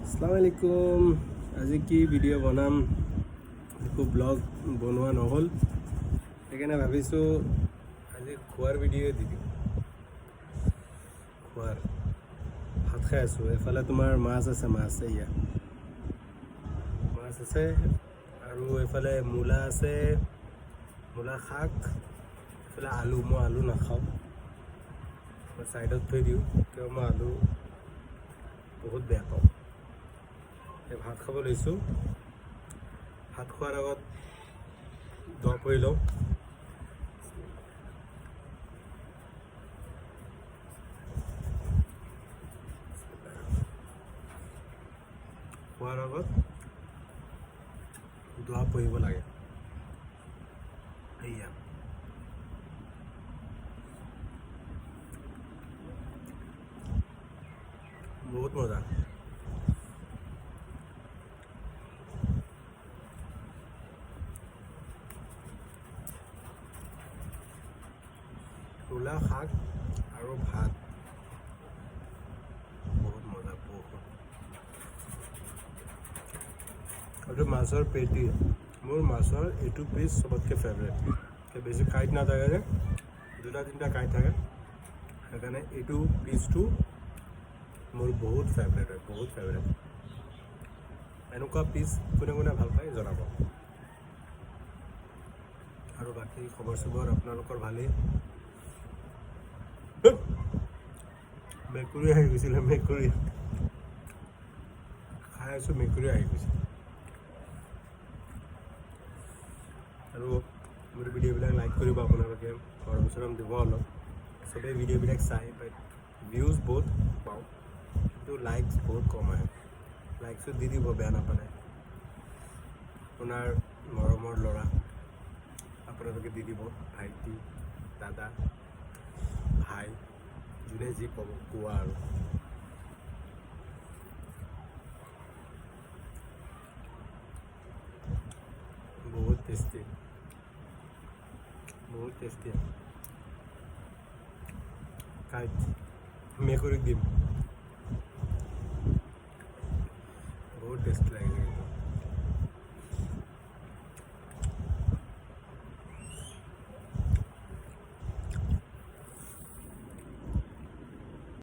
আসসালামু আলাইকুম। আজি কি ভিডিঅ' বনাম, একো ব্লগ বনোৱা নহ'ল, সেইকাৰণে ভাবিছোঁ আজি খোৱাৰ ভিডিঅ'ই দি দিওঁ। খোৱাৰ ভাত খাই আছোঁ। এফালে তোমাৰ মাছ আছে, মাছ আছে আৰু এফালে মূলা আছে, মূলা শাক, এফালে আলু। মই আলু নাখাওঁ, মই ছাইডত থৈ দিওঁ, কিয় মই আলু বহুত বেয়া পাওঁ। ভাত খাব লৈছোঁ। ভাত খোৱাৰ আগত দোৱা পৰি লওঁ। খোৱাৰ আগত দোৱা পঢ়িব লাগে। এয়া বহুত মজা। মূলা শাক আৰু ভাত বহুত মজা, বহুত। এইটো মাছৰ পেটি। মোৰ মাছৰ এইটো পিচ চবতকৈ ফেভৰেট। বেছি কাঁইট নাথাকে যে, দুটা তিনিটা কাঁইট থাকে, সেইকাৰণে এইটো পিচটো মোৰ বহুত ফেভৰেট হয়, বহুত ফেভৰেট। এনেকুৱা পিচ কোনে কোনে ভাল পায় জনাব। আৰু বাকী খবৰ চবৰ আপোনালোকৰ ভালেই? মেকুৰী আহি গৈছিলে, মেকুৰী খাই আছোঁ, মেকুৰী আহি গৈছে। আৰু মোৰ ভিডিঅ'বিলাক লাইক কৰিব আপোনালোকে, গৰম চৰম দিব অলপ। চবেই ভিডিঅ'বিলাক চাই, বাট ভিউজ বহুত পাওঁ, কিন্তু লাইকছ বহুত কম আহে। লাইকছো দি দিব, বেয়া নাপালে। আপোনাৰ মৰমৰ ল'ৰা, আপোনালোকে দি দিব। ভাইটি, দাদা, ভাই, যোনে যি ক'ব কোৱা আৰু। বহুত টেষ্টি, বহুত টেষ্টি। কাইট মেকুৰীক দিম, বহুত টেষ্টি লাগে।